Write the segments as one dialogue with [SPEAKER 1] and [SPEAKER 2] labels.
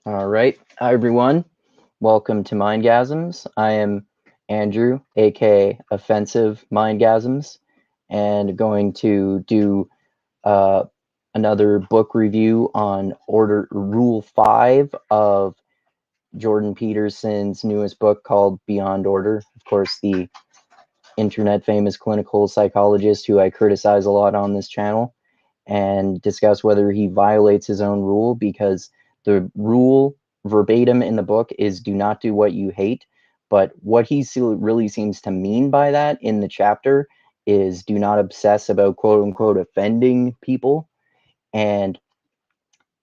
[SPEAKER 1] All right. Hi, everyone. Welcome to Mindgasms. I am Andrew, aka Offensive Mindgasms, and going to do uh, another book review on Order Rule 5 of Jordan Peterson's newest book called Beyond Order. Of course, the internet famous clinical psychologist who I criticize a lot on this channel and discuss whether he violates his own rule, because the rule verbatim in the book is do not do what you hate. But what he really seems to mean by that in the chapter is do not obsess about quote unquote offending people. And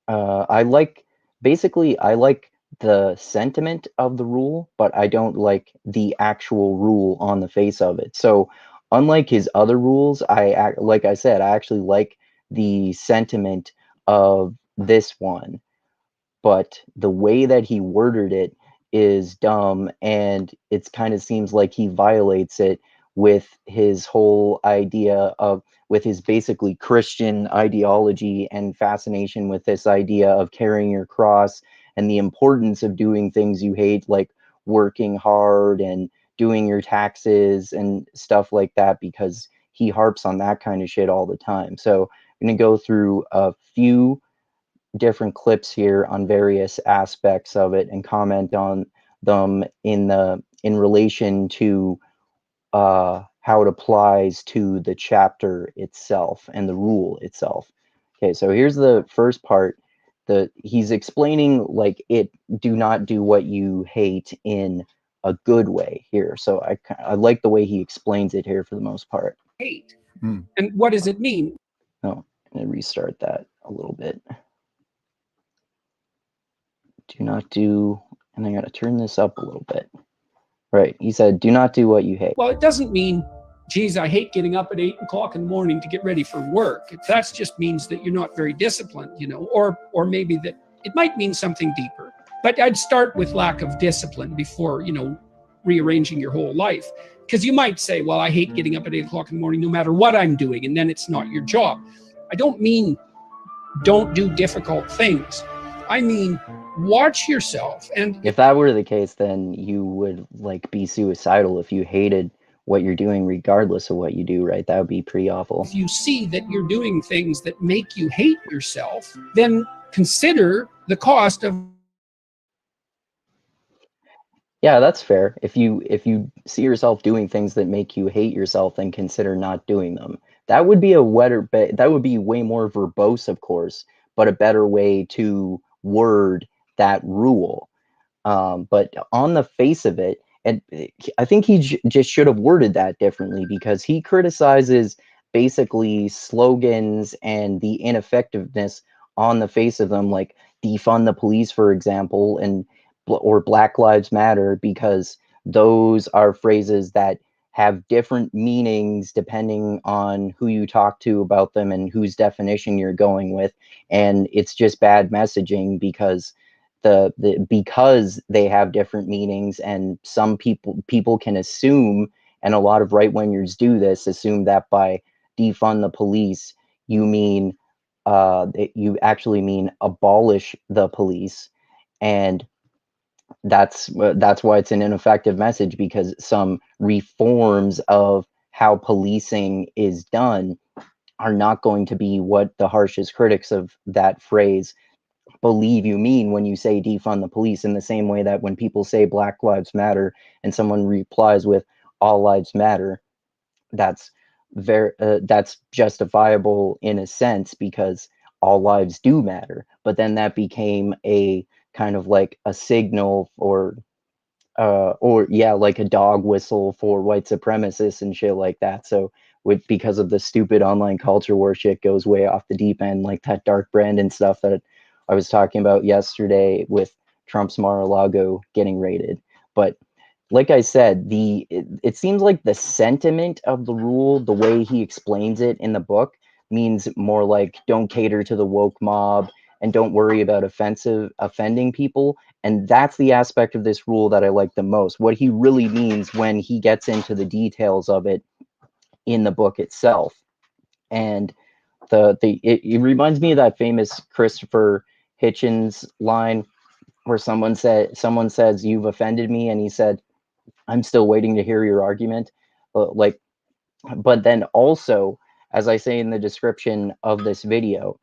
[SPEAKER 1] I like, basically, I like the sentiment of the rule, but I don't like the actual rule on the face of it. So, unlike his other rules, like I said, I actually like the sentiment of this one, but the way that he worded it is dumb, and it kind of seems like he violates it with his whole idea of, with his basically Christian ideology and fascination with this idea of carrying your cross and the importance of doing things you hate, like working hard and doing your taxes and stuff like that, because he harps on that kind of shit all the time. So I'm going to go through a few different clips here on various aspects of it and comment on them in relation to how it applies to the chapter itself and the rule itself. Okay, so here's the first part. He's explaining, like, it, do not do what you hate in a good way here. So I like the way he explains it here for the most part.
[SPEAKER 2] Hate. And what does it mean?
[SPEAKER 1] Oh, I'm gonna restart that a little bit. Do not do, and I gotta turn this up a little bit. Right. He said, do not do what you hate.
[SPEAKER 2] Well, it doesn't mean, geez, I hate getting up at 8 o'clock in the morning to get ready for work. That just means that you're not very disciplined, or maybe that it might mean something deeper. But I'd start with lack of discipline before, rearranging your whole life. Because you might say, well, I hate getting up at 8 o'clock in the morning no matter what I'm doing, and then it's not your job. I don't mean don't do difficult things. I mean, watch yourself. And
[SPEAKER 1] If that were the case, then you would, like, be suicidal if you hated what you're doing regardless of what you do, right? That would be pretty awful.
[SPEAKER 2] if you see that you're doing things that make you hate yourself, then consider the cost of.
[SPEAKER 1] Yeah, that's fair. If you see yourself doing things that make you hate yourself, then consider not doing them. That would be a wetter, that would be way more verbose, of course, but a better way to word that rule. But on the face of it, and I think he just should have worded that differently, because he criticizes basically slogans and the ineffectiveness on the face of them, like defund the police, for example, and or Black Lives Matter, because those are phrases that have different meanings depending on who you talk to about them and whose definition you're going with, and it's just bad messaging, because because they have different meanings, and some people can assume, and a lot of right wingers do this, assume that by defund the police you mean you actually mean abolish the police, and that's why it's an ineffective message, because some reforms of how policing is done are not going to be what the harshest critics of that phrase believe you mean when you say defund the police, in the same way that when people say Black Lives Matter and someone replies with all lives matter, that's that's justifiable in a sense, because all lives do matter. But then that became a kind of like a signal or yeah, like a dog whistle for white supremacists and shit like that. So because of the stupid online culture war shit goes way off the deep end, like that Dark Brandon stuff that I was talking about yesterday with Trump's Mar-a-Lago getting raided. But like I said, it seems like the sentiment of the rule, the way he explains it in the book, means more like don't cater to the woke mob and don't worry about offending people. And that's the aspect of this rule that I like the most. What he really means when he gets into the details of it in the book itself. And it reminds me of that famous Christopher Hitchens line where someone says you've offended me, and he said, I'm still waiting to hear your argument. Like, but then also, as I say in the description of this video,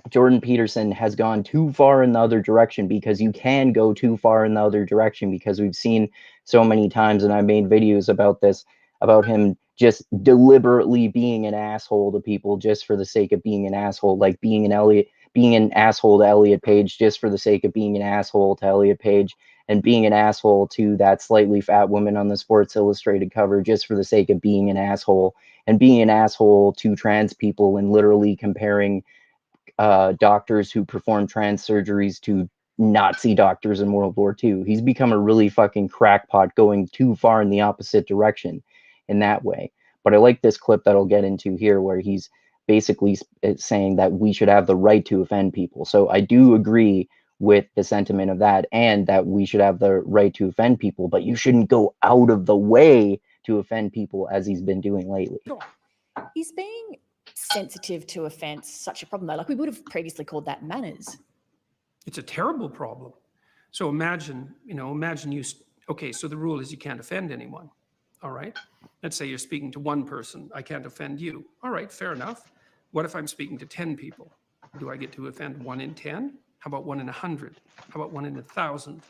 [SPEAKER 1] Jordan Peterson has gone too far in the other direction, because you can go too far in the other direction, because we've seen so many times, and I made videos about this, about him just deliberately being an asshole to people just for the sake of being an asshole, like being an asshole to Elliot Page just for the sake of being an asshole to Elliot Page, and being an asshole to that slightly fat woman on the Sports Illustrated cover just for the sake of being an asshole, and being an asshole to trans people, and literally comparing doctors who perform trans surgeries to Nazi doctors in World War II. He's become a really fucking crackpot, going too far in the opposite direction in that way. But I like this clip that I'll get into here, where he's basically saying that we should have the right to offend people. So I do agree with the sentiment of that, and that we should have the right to offend people, but you shouldn't go out of the way to offend people, as he's been doing lately.
[SPEAKER 3] Is being sensitive to offense such a problem, though? Like, we would have previously called that manners.
[SPEAKER 2] It's a terrible problem. So imagine you, okay, so the rule is you can't offend anyone. All right. Let's say you're speaking to one person. I can't offend you. All right, fair enough. What if I'm speaking to 10 people? Do I get to offend 1 in 10? How about 1 in 100? How about 1 in 1,000?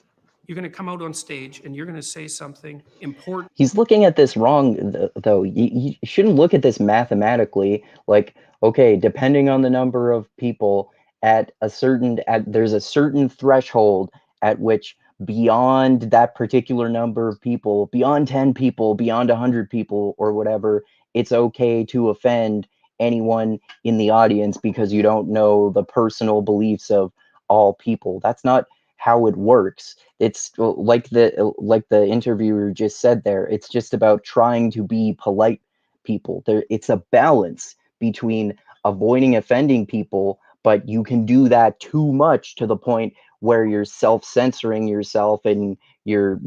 [SPEAKER 2] You're going to come out on stage and you're going to say something important.
[SPEAKER 1] He's looking at this wrong, though. You shouldn't look at this mathematically. Like, okay, depending on the number of people, there's a certain threshold at which, beyond that particular number of people, beyond 10 people, beyond 100 people, or whatever, it's okay to offend anyone in the audience, because you don't know the personal beliefs of all people. That's not how it works. It's like the interviewer just said there. It's just about trying to be polite people. It's a balance between avoiding offending people, but you can do that too much to the point where you're self-censoring yourself, and you're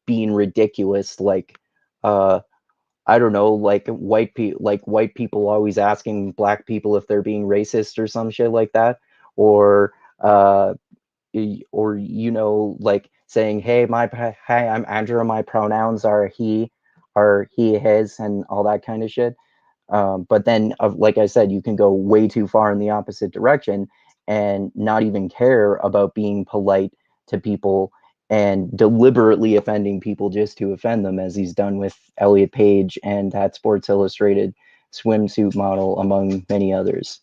[SPEAKER 1] being ridiculous. Like, I don't know, like white people always asking black people if they're being racist or some shit like that, or like saying, hey, I'm Andrew, my pronouns are he, his, and all that kind of shit. But then, like I said, you can go way too far in the opposite direction, and not even care about being polite to people, and deliberately offending people just to offend them, as he's done with Elliot Page and that Sports Illustrated swimsuit model, among many others.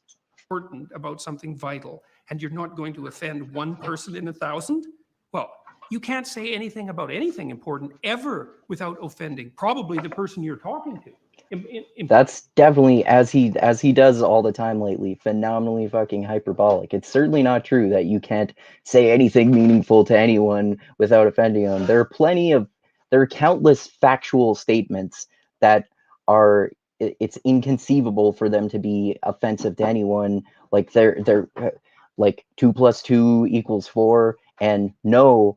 [SPEAKER 2] Important about something vital, and you're not going to offend 1 person in 1,000? Well, you can't say anything about anything important ever without offending probably the person you're talking to.
[SPEAKER 1] That's definitely, as he does all the time lately, phenomenally fucking hyperbolic. It's certainly not true that you can't say anything meaningful to anyone without offending them. There are countless factual statements that are, it's inconceivable for them to be offensive to anyone. Like, they're like 2 + 2 = 4, and no,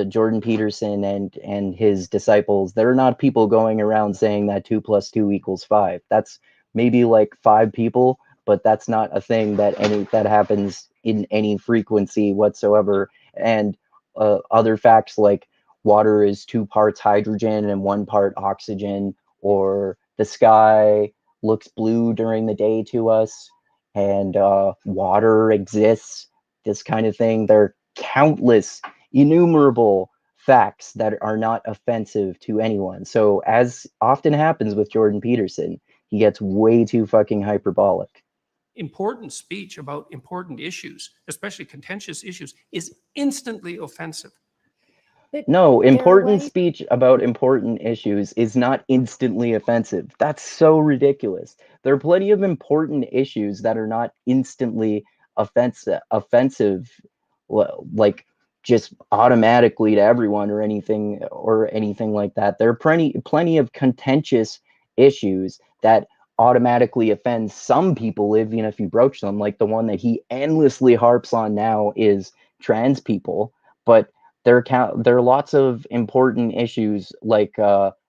[SPEAKER 1] Jordan Peterson and his disciples, they're not people going around saying that 2 + 2 = 5. That's maybe like 5 people, but that's not a thing that happens in any frequency whatsoever. And other facts, like water is 2 parts hydrogen and 1 part oxygen, or the sky looks blue during the day to us, and water exists, this kind of thing. There are countless, innumerable facts that are not offensive to anyone. So, as often happens with Jordan Peterson, he gets way too fucking hyperbolic.
[SPEAKER 2] Important speech about important issues, especially contentious issues, is instantly offensive.
[SPEAKER 3] But
[SPEAKER 1] No,
[SPEAKER 3] there are
[SPEAKER 1] important
[SPEAKER 3] ways-
[SPEAKER 1] speech about important issues is not instantly offensive. That's so ridiculous. There are plenty of important issues that are not instantly offensive, like just automatically to everyone, or anything like that. There are plenty of contentious issues that automatically offend some people, even if you broach them. Like, the one that he endlessly harps on now is trans people. But there are lots of important issues, like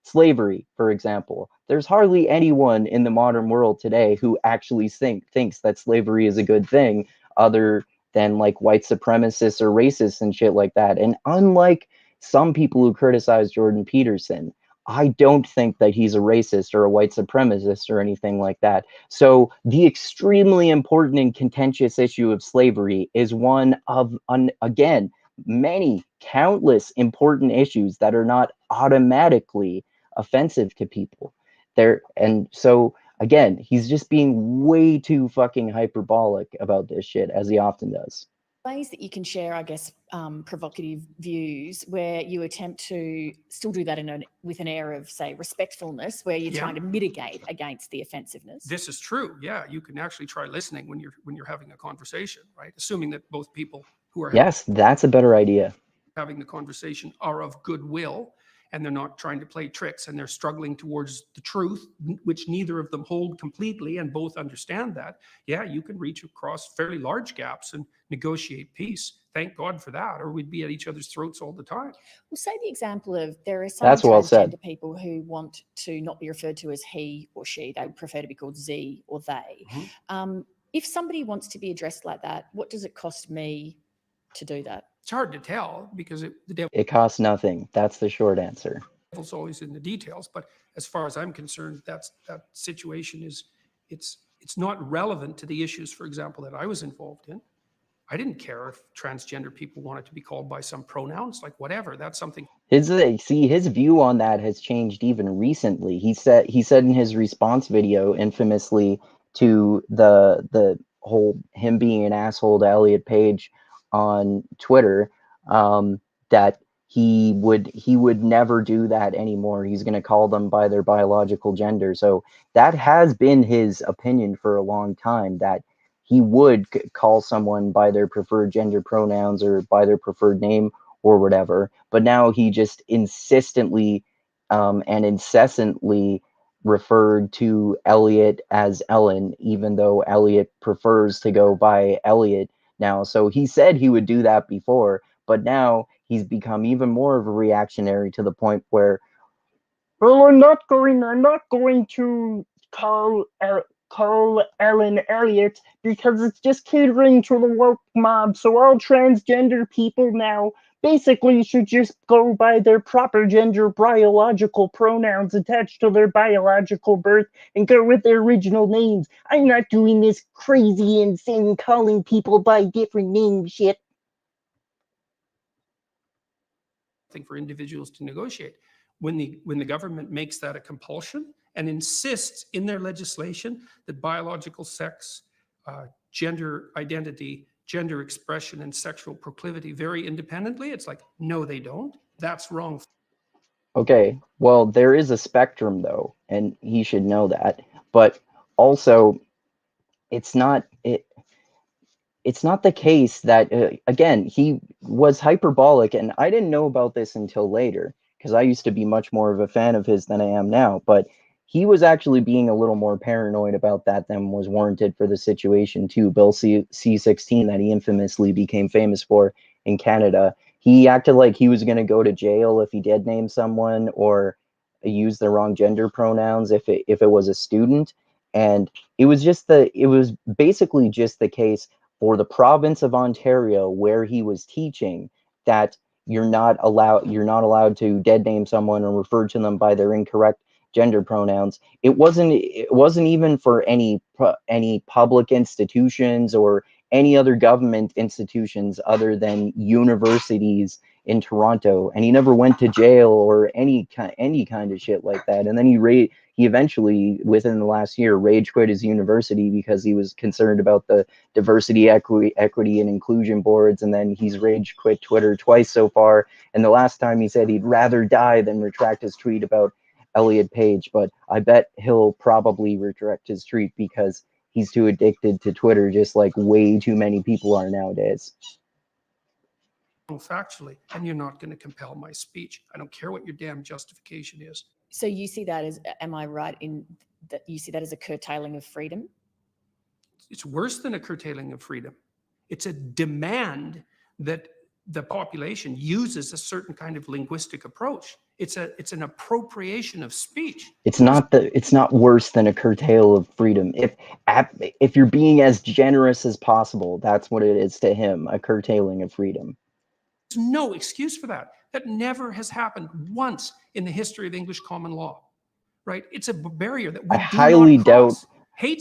[SPEAKER 1] slavery, for example. There's hardly anyone in the modern world today who actually thinks that slavery is a good thing, other than like white supremacists or racists and shit like that. And unlike some people who criticize Jordan Peterson, I don't think that he's a racist or a white supremacist or anything like that. So the extremely important and contentious issue of slavery is one of, again, many countless important issues that are not automatically offensive to people. And so again, he's just being way too fucking hyperbolic about this shit, as he often does.
[SPEAKER 3] Ways that you can share, I guess, provocative views where you attempt to still do that with an air of, say, respectfulness, where you're trying to mitigate against the offensiveness.
[SPEAKER 2] This is true. Yeah, you can actually try listening when you're having a conversation, right? Assuming that both people who are
[SPEAKER 1] Yes, that's a better idea.
[SPEAKER 2] having the conversation are of goodwill, and they're not trying to play tricks, and they're struggling towards the truth, which neither of them hold completely, and both understand that. Yeah, you can reach across fairly large gaps and negotiate peace. Thank God for that, or we'd be at each other's throats all the time.
[SPEAKER 3] Well, say the example of there are some
[SPEAKER 1] That's well said.
[SPEAKER 3] transgender people who want to not be referred to as he or she. They would prefer to be called Z or they. If somebody wants to be addressed like that, what does it cost me to do that?
[SPEAKER 2] It's hard to tell because the
[SPEAKER 1] It costs nothing. That's the short answer.
[SPEAKER 2] devil's always in the details. But as far as I'm concerned, that situation is it's not relevant to the issues, for example, that I was involved in. I didn't care if transgender people wanted to be called by some pronouns, like whatever. That's something.
[SPEAKER 1] His view on that has changed even recently. He said in his response video, infamously, to the whole him being an asshole to Elliot Page on Twitter, that he would never do that anymore. He's going to call them by their biological gender. So that has been his opinion for a long time, that he would call someone by their preferred gender pronouns or by their preferred name or whatever. But now he just insistently and incessantly referred to Elliot as Ellen, even though Elliot prefers to go by Elliot now. So he said he would do that before, but now he's become even more of a reactionary to the point where, well, I'm not going to call Ellen Elliot because it's just catering to the woke mob. So all transgender people now basically should just go by their proper gender biological pronouns attached to their biological birth and go with their original names. I'm not doing this crazy, insane calling people by different names shit.
[SPEAKER 2] Thing for individuals to negotiate. When the government makes that a compulsion and insists in their legislation that biological sex, gender identity, gender expression, and sexual proclivity vary independently, it's like, no, they don't. That's wrong.
[SPEAKER 1] Okay, well, there is a spectrum, though, and he should know that. But also, it's not the case that, again, he was hyperbolic, and I didn't know about this until later, because I used to be much more of a fan of his than I am now, but he was actually being a little more paranoid about that than was warranted for the situation too. Bill C-16 that he infamously became famous for in Canada, he acted like he was going to go to jail if he did name someone or use the wrong gender pronouns if it was a student. And it was basically just the case for the province of Ontario where he was teaching that you're not allowed to dead name someone or refer to them by their incorrect gender pronouns. It wasn't even for any public institutions or any other government institutions other than universities in Toronto, and he never went to jail or any kind of shit like that. And then he eventually, within the last year, rage quit his university because he was concerned about the diversity, equity, and inclusion boards. And then he's rage quit Twitter twice so far. And the last time he said he'd rather die than retract his tweet about Elliot Page. But I bet he'll probably retract his tweet because he's too addicted to Twitter, just like way too many people are nowadays.
[SPEAKER 2] Factually, and you're not going to compel my speech. I don't care what your damn justification is.
[SPEAKER 3] So you see that as, am I right in that you see that as a curtailing of freedom?
[SPEAKER 2] It's worse than a curtailing of freedom. It's a demand that the population uses a certain kind of linguistic approach. It's an appropriation of speech.
[SPEAKER 1] It's not worse than a curtail of freedom. If you're being as generous as possible, that's what it is to him, a curtailing of freedom.
[SPEAKER 2] There's no excuse for that. That never has happened once in the history of English common law, right? It's a barrier that we do not cross.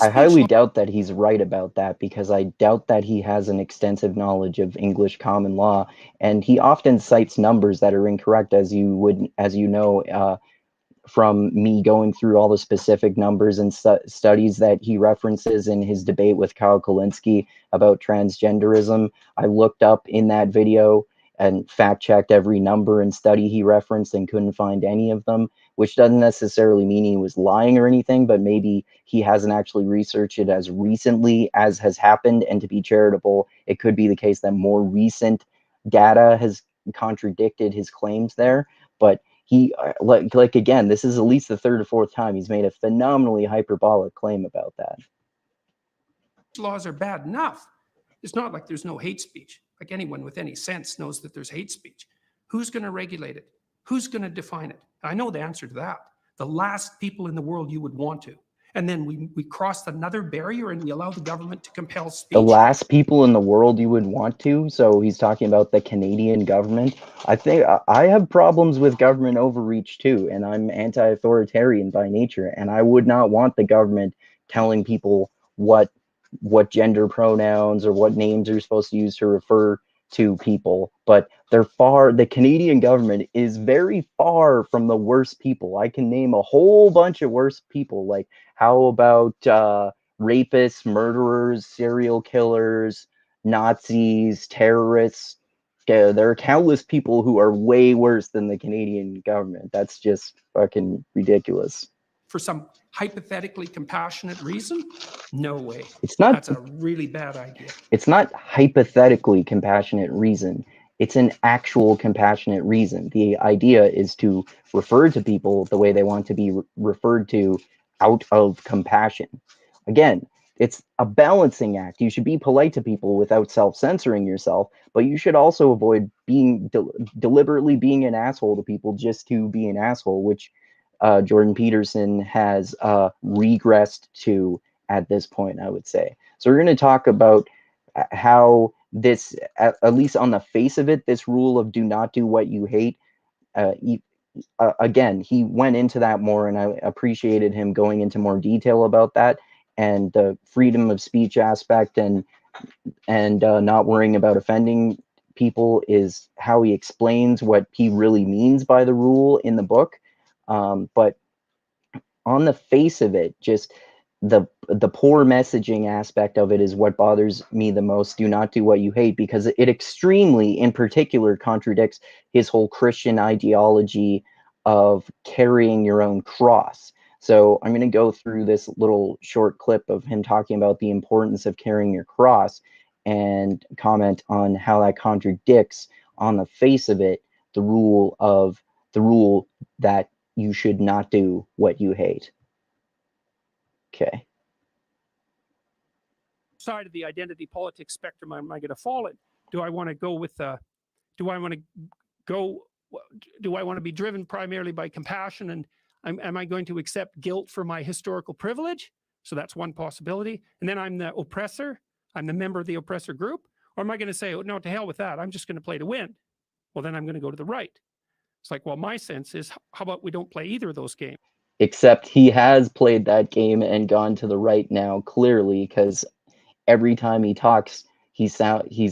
[SPEAKER 1] I highly doubt that he's right about that, because I doubt that he has an extensive knowledge of English common law, and he often cites numbers that are incorrect, as you know, from me going through all the specific numbers and studies that he references in his debate with Kyle Kulinski about transgenderism. I looked up in that video and fact-checked every number and study he referenced and couldn't find any of them, which doesn't necessarily mean he was lying or anything, but maybe he hasn't actually researched it as recently as has happened. And to be charitable, it could be the case that more recent data has contradicted his claims there. But he, like again, this is at least the third or fourth time he's made a phenomenally hyperbolic claim about that.
[SPEAKER 2] Laws are bad enough. It's not like there's no hate speech. Like, anyone with any sense knows that there's hate speech. Who's going to regulate it? Who's going to define it? I know the answer to that. The last people in the world you would want to. And then we crossed another barrier and we allow the government to compel speech.
[SPEAKER 1] The last people in the world you would want to? So he's talking about the Canadian government. I think I have problems with government overreach too, and I'm anti-authoritarian by nature, and I would not want the government telling people what gender pronouns or what names are supposed to use to refer to people. But the Canadian government is very far from the worst people. I can name a whole bunch of worst people. Like, how about rapists, murderers, serial killers, Nazis, terrorists? There are countless people who are way worse than the Canadian government. That's just fucking ridiculous.
[SPEAKER 2] For some hypothetically compassionate reason? No way.
[SPEAKER 1] It's not.
[SPEAKER 2] That's a really bad idea.
[SPEAKER 1] It's not hypothetically compassionate reason. It's an actual compassionate reason. The idea is to refer to people the way they want to be referred to out of compassion. Again, it's a balancing act. You should be polite to people without self-censoring yourself, but you should also avoid being deliberately being an asshole to people just to be an asshole, which Jordan Peterson has regressed to at this point, I would say. So we're going to talk about how this, at least on the face of it, this rule of do not do what you hate, again, he went into that more, and I appreciated him going into more detail about that, and the freedom of speech aspect and not worrying about offending people is how he explains what he really means by the rule in the book. But on the face of it, just the poor messaging aspect of it is what bothers me the most. Do not do what you hate, because it extremely, in particular, contradicts his whole Christian ideology of carrying your own cross. So I'm going to go through this little short clip of him talking about the importance of carrying your cross and comment on how that contradicts, on the face of it, the rule that you should not do what you hate. Okay.
[SPEAKER 2] Side of the identity politics spectrum am I going to fall in? Do I want to go with do I want to be driven primarily by compassion, and am I going to accept guilt for my historical privilege? So that's one possibility. And then I'm the oppressor, I'm the member of the oppressor group. Or am I going to say, oh, no, to hell with that, I'm just going to play to win? Well, then I'm going to go to the right. It's like, well, my sense is, how about we don't play either of those games?
[SPEAKER 1] Except he has played that game and gone to the right now, clearly, because every time he talks, he's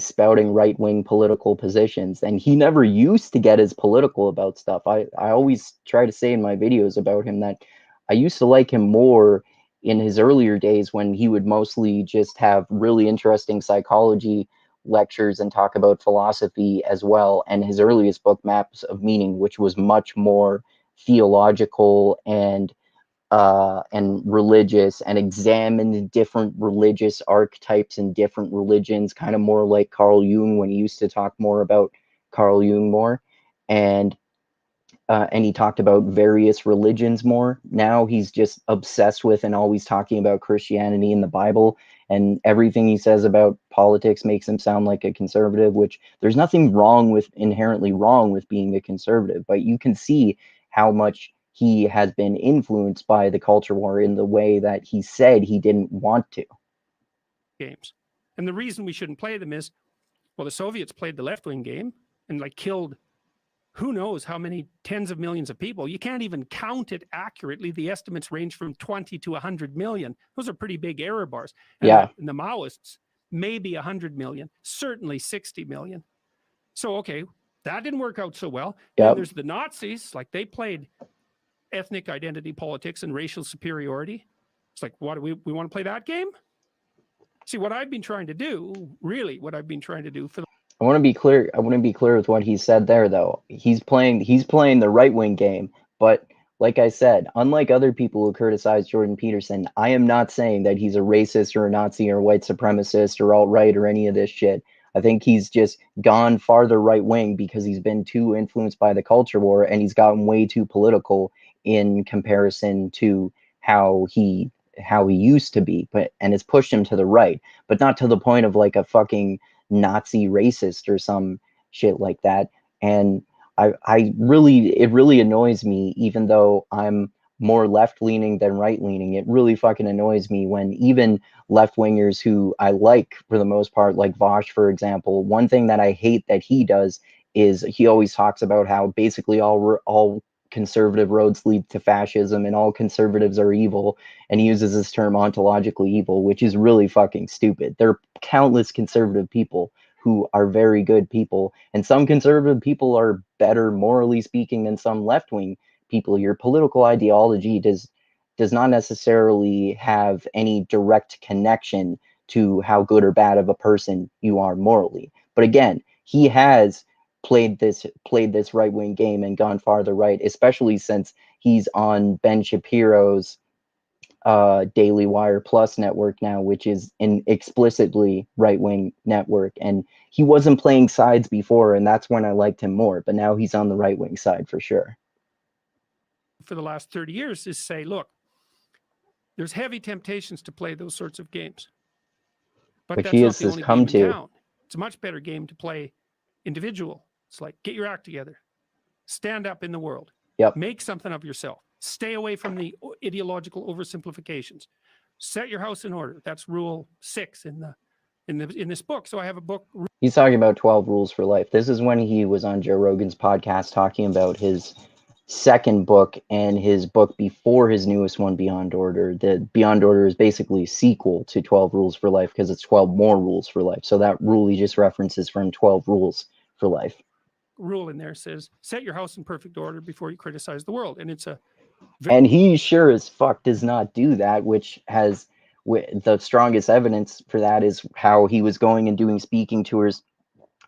[SPEAKER 1] spouting right-wing political positions, and he never used to get as political about stuff. I always try to say in my videos about him that I used to like him more in his earlier days, when he would mostly just have really interesting psychology lectures and talk about philosophy as well. And his earliest book, Maps of Meaning, which was much more theological and religious, and examined different religious archetypes and different religions, kind of more like Carl Jung, when he used to talk more about Carl Jung more. And and he talked about various religions more. Now he's just obsessed with and always talking about Christianity and the Bible, and everything he says about politics makes him sound like a conservative, which there's nothing wrong with, inherently wrong with being a conservative, but you can see how much he has been influenced by the culture war in the way that he said he didn't want to.
[SPEAKER 2] Games. And the reason we shouldn't play them is, well, the Soviets played the left-wing game and like killed who knows how many tens of millions of people. You can't even count it accurately. The estimates range from 20 to 100 million. Those are pretty big error bars. And
[SPEAKER 1] Yeah.
[SPEAKER 2] the Maoists, maybe 100 million, certainly 60 million. So, okay, that didn't work out so well.
[SPEAKER 1] Yep.
[SPEAKER 2] Then there's the Nazis, like they played ethnic identity politics and racial superiority. It's like, what do we want to play that game? See, what I've been trying to do, really what I've been trying to do for the
[SPEAKER 1] I want to be clear. I want to be clear with what he said there, though. He's playing the right-wing game, but like I said, unlike other people who criticize Jordan Peterson, I am not saying that he's a racist or a Nazi or a white supremacist or alt-right or any of this shit. I think he's just gone farther right-wing because he's been too influenced by the culture war, and he's gotten way too political in comparison to how he used to be, and it's pushed him to the right, but not to the point of like a fucking Nazi racist or some shit like that. And it really annoys me, even though I'm more left leaning than right leaning. It really fucking annoys me when even left wingers who I like for the most part, like Vosh, for example, one thing that I hate that he does is he always talks about how basically all conservative roads lead to fascism and all conservatives are evil, and he uses this term ontologically evil, which is really fucking stupid. There are countless conservative people who are very good people, and some conservative people are better morally speaking than some left-wing people. Your political ideology does not necessarily have any direct connection to how good or bad of a person you are morally. But again, he has played this right-wing game and gone farther right, especially since he's on Ben Shapiro's Daily Wire Plus network now, which is an explicitly right-wing network. And he wasn't playing sides before, and that's when I liked him more. But now he's on the right-wing side for sure.
[SPEAKER 2] For the last 30 years is say, look, there's heavy temptations to play those sorts of games. But
[SPEAKER 1] Which
[SPEAKER 2] that's
[SPEAKER 1] he
[SPEAKER 2] not
[SPEAKER 1] has
[SPEAKER 2] the only
[SPEAKER 1] come
[SPEAKER 2] game in
[SPEAKER 1] to.
[SPEAKER 2] town. It's a much better game to play individual. It's like, get your act together. Stand up in the world.
[SPEAKER 1] Yep.
[SPEAKER 2] Make something of yourself. Stay away from the ideological oversimplifications. Set your house in order. That's rule 6 in this book. So I have a book.
[SPEAKER 1] He's talking about 12 rules for life. This is when he was on Joe Rogan's podcast talking about his second book and his book before his newest one, Beyond Order. The Beyond Order is basically a sequel to 12 Rules for Life because it's 12 more rules for life. So that rule he just references from 12 Rules for Life.
[SPEAKER 2] Rule in there says, set your house in perfect order before you criticize the world. And it's a...
[SPEAKER 1] And he sure as fuck does not do that, which has... the strongest evidence for that is how he was going and doing speaking tours,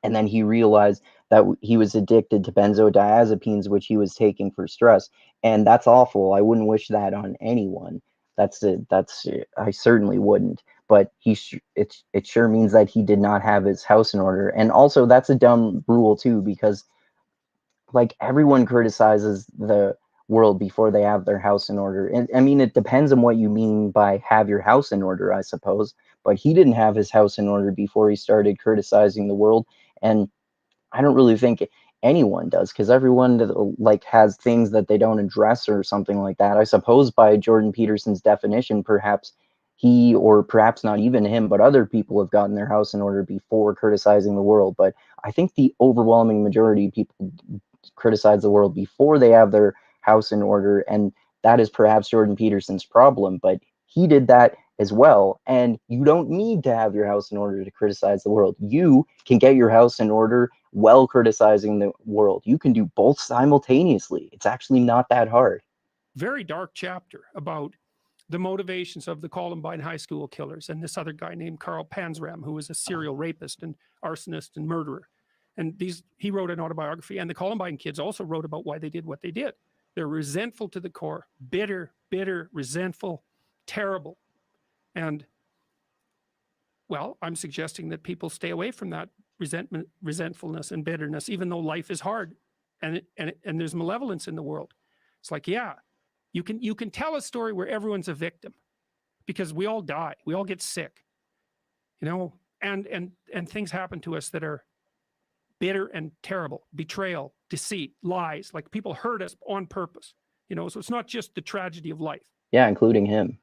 [SPEAKER 1] and then he realized that he was addicted to benzodiazepines, which he was taking for stress, and that's awful. I wouldn't wish that on anyone. I certainly wouldn't. But it sure means that he did not have his house in order, and also that's a dumb rule too, because like everyone criticizes the world before they have their house in order. And I mean, it depends on what you mean by have your house in order, I suppose. But he didn't have his house in order before he started criticizing the world. And I don't really think anyone does, because everyone like has things that they don't address or something like that. I suppose by Jordan Peterson's definition, perhaps he, or perhaps not even him, but other people have gotten their house in order before criticizing the world. But I think the overwhelming majority of people criticize the world before they have their house in order, and that is perhaps Jordan Peterson's problem. But he did that as well, and you don't need to have your house in order to criticize the world. You can get your house in order while criticizing the world. You can do both simultaneously. It's actually not that hard.
[SPEAKER 2] Very dark chapter about the motivations of the Columbine high school killers and this other guy named Carl Panzram, who was a serial rapist and arsonist and murderer. And he wrote an autobiography, and the Columbine kids also wrote about why they did what they did. They're resentful to the core, bitter, resentful, terrible. And, well, I'm suggesting that people stay away from that resentfulness and bitterness, even though life is hard. and there's malevolence in the world. It's like, yeah, you can tell a story where everyone's a victim, because we all die, we all get sick, you know, and things happen to us that are bitter and terrible. Betrayal, deceit, lies, like people hurt us on purpose, you know. So it's not just the tragedy of life.
[SPEAKER 1] Yeah, including him.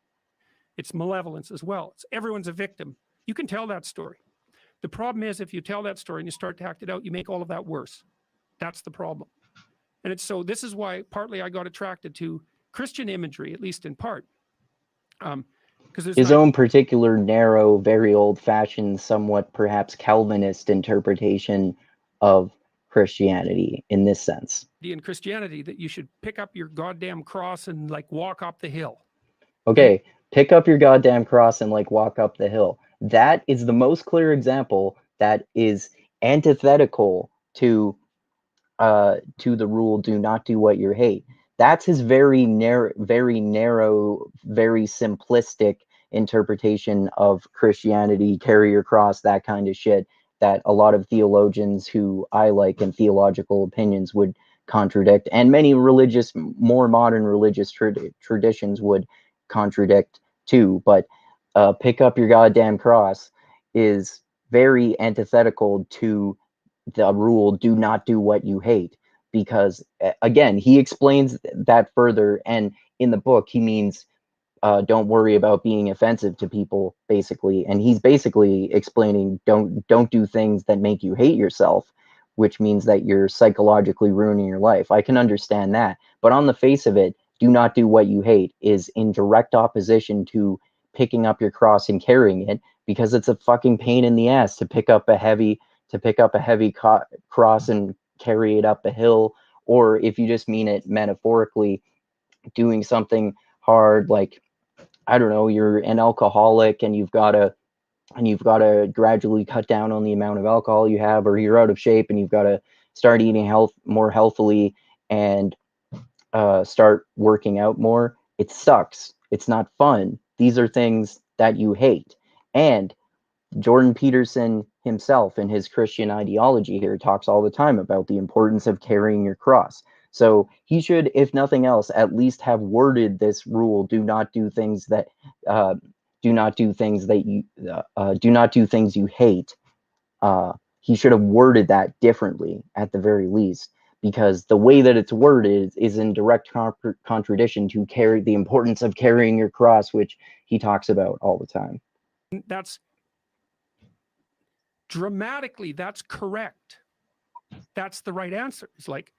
[SPEAKER 2] It's malevolence as well. It's everyone's a victim. You can tell that story. The problem is, if you tell that story and you start to act it out, you make all of that worse. That's the problem. And it's so, this is why partly I got attracted to Christian imagery, at least in part. Because there's
[SPEAKER 1] His own particular narrow, very old-fashioned, somewhat perhaps Calvinist interpretation of Christianity in this sense.
[SPEAKER 2] in Christianity that you should pick up your goddamn cross and like walk up the hill.
[SPEAKER 1] Okay, pick up your goddamn cross and like walk up the hill. That is the most clear example that is antithetical to the rule, do not do what you hate. That's his very narrow, very simplistic interpretation of Christianity, carry your cross, that kind of shit, that a lot of theologians who I like and theological opinions would contradict, and many religious, more modern religious traditions would contradict too. But pick up your goddamn cross is very antithetical to the rule, do not do what you hate, because again, he explains that further, and in the book he means don't worry about being offensive to people, basically. And he's basically explaining don't do things that make you hate yourself, which means that you're psychologically ruining your life. I can understand that, but on the face of it, do not do what you hate is in direct opposition to picking up your cross and carrying it, because it's a fucking pain in the ass to pick up a heavy cross and carry it up a hill. Or if you just mean it metaphorically, doing something hard, like, I don't know, you're an alcoholic and you've got to gradually cut down on the amount of alcohol you have, or you're out of shape and you've got to start eating more healthily and start working out more. It sucks. It's not fun. These are things that you hate. And Jordan Peterson himself, in his Christian ideology here, talks all the time about the importance of carrying your cross. So he should, if nothing else, at least have worded this rule: do not do things that do not do things you hate. He should have worded that differently at the very least, because the way that it's worded is in direct contradiction to the importance of carrying your cross, which he talks about all the time.
[SPEAKER 2] That's dramatically, that's correct. That's the right answer. It's like,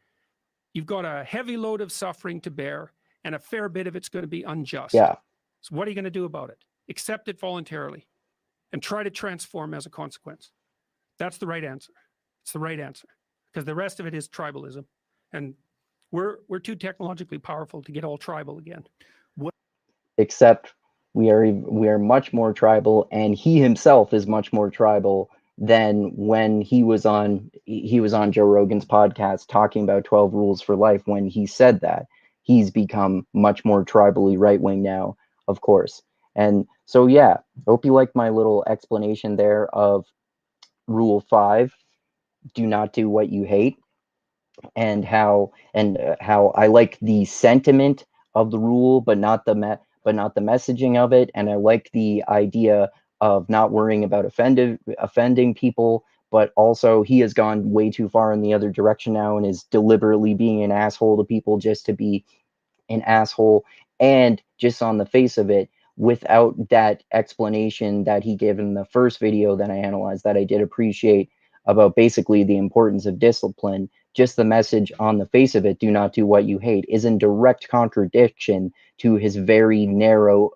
[SPEAKER 2] you've got a heavy load of suffering to bear, and a fair bit of it's going to be unjust.
[SPEAKER 1] Yeah.
[SPEAKER 2] So what are you going to do about it? Accept it voluntarily and try to transform as a consequence. That's the right answer. It's the right answer, because the rest of it is tribalism, and we're too technologically powerful to get all tribal again.
[SPEAKER 1] Except we are much more tribal, and he himself is much more tribal than when he was on Joe Rogan's podcast talking about 12 rules for life. When he said that, he's become much more tribally right-wing now, of course. And so, yeah, hope you liked my little explanation there of Rule 5, do not do what you hate, and how I like the sentiment of the rule, but not the messaging of it. And I like the idea of not worrying about offending people, but also he has gone way too far in the other direction now and is deliberately being an asshole to people just to be an asshole. And just on the face of it, without that explanation that he gave in the first video that I analyzed, that I did appreciate, about basically the importance of discipline, just the message on the face of it, do not do what you hate, is in direct contradiction to his very narrow,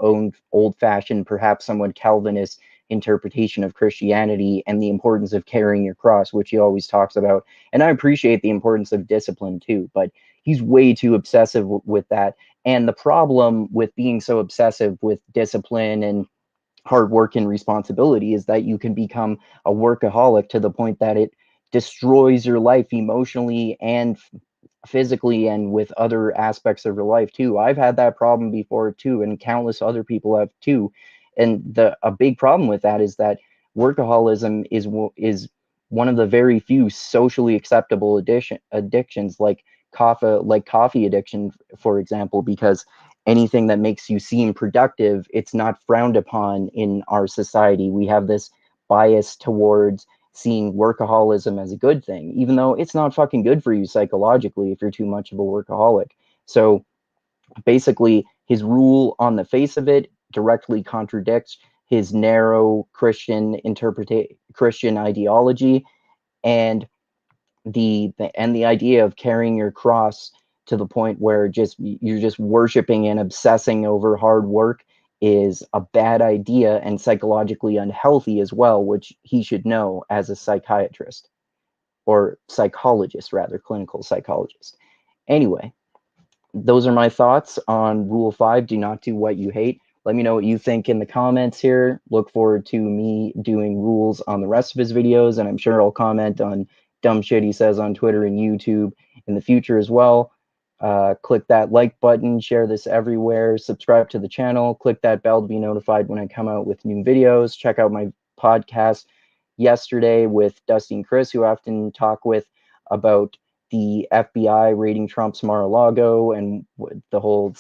[SPEAKER 1] old-fashioned, perhaps somewhat Calvinist interpretation of Christianity and the importance of carrying your cross, which he always talks about. And I appreciate the importance of discipline too, but he's way too obsessive with that. And the problem with being so obsessive with discipline and hard work and responsibility is that you can become a workaholic to the point that it destroys your life emotionally and physically, and with other aspects of your life too. I've had that problem before too, and countless other people have too. And a big problem with that is that workaholism is one of the very few socially acceptable addictions, like coffee addiction, for example, because anything that makes you seem productive, it's not frowned upon in our society. We have this bias towards seeing workaholism as a good thing, even though it's not fucking good for you psychologically if you're too much of a workaholic. So basically, his rule on the face of it directly contradicts his narrow Christian Christian ideology, and the idea of carrying your cross to the point where you're just worshiping and obsessing over hard work is a bad idea and psychologically unhealthy as well, which he should know as a psychiatrist, or psychologist rather, clinical psychologist. Anyway, those are my thoughts on Rule 5, do not do what you hate. Let me know what you think in the comments here. Look forward to me doing rules on the rest of his videos, and I'm sure I'll comment on dumb shit he says on Twitter and YouTube in the future as well. Click that like button, share this everywhere, subscribe to the channel, click that bell to be notified when I come out with new videos. Check out my podcast yesterday with Dusty and Chris, who I often talk with about the FBI raiding Trump's Mar-a-Lago and the whole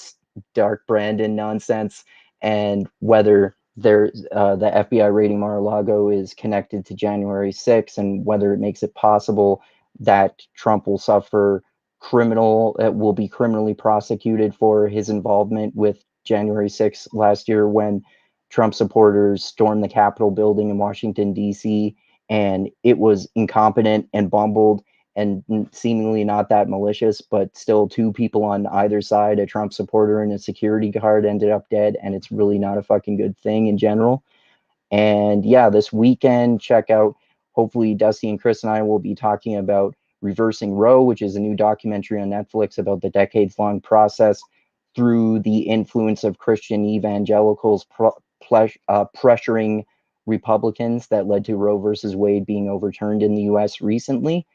[SPEAKER 1] Dark Brandon nonsense, and whether the FBI raiding Mar-a-Lago is connected to January 6th, and whether it makes it possible that Trump will be criminally prosecuted for his involvement with January 6th last year, when Trump supporters stormed the Capitol building in Washington, D.C., and it was incompetent and bumbled and seemingly not that malicious, but still 2 people on either side, a Trump supporter and a security guard, ended up dead, and it's really not a fucking good thing in general. And yeah, this weekend, check out, hopefully Dusty and Chris and I will be talking about Reversing Roe, which is a new documentary on Netflix about the decades-long process through the influence of Christian evangelicals pressuring Republicans that led to Roe versus Wade being overturned in the US recently.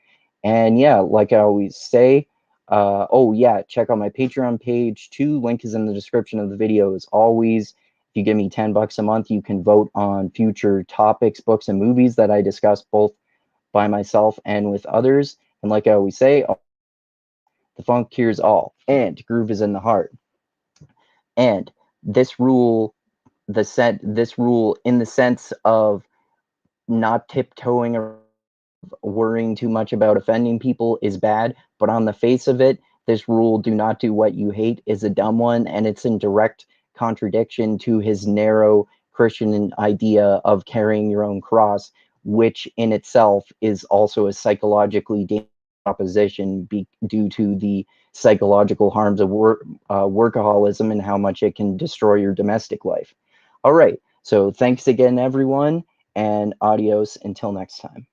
[SPEAKER 1] And yeah, like I always say, oh yeah, check out my Patreon page too. Link is in the description of the video as always. If you give me $10 a month, you can vote on future topics, books, and movies that I discuss both by myself and with others. And like I always say, the funk cures all, and groove is in the heart. And this rule, this rule in the sense of not tiptoeing around, worrying too much about offending people, is bad, but on the face of it, this rule, do not do what you hate, is a dumb one, and it's in direct contradiction to his narrow Christian idea of carrying your own cross, which in itself is also a psychologically dangerous proposition due to the psychological harms of workaholism and how much it can destroy your domestic life. All right, so thanks again, everyone, and adios until next time.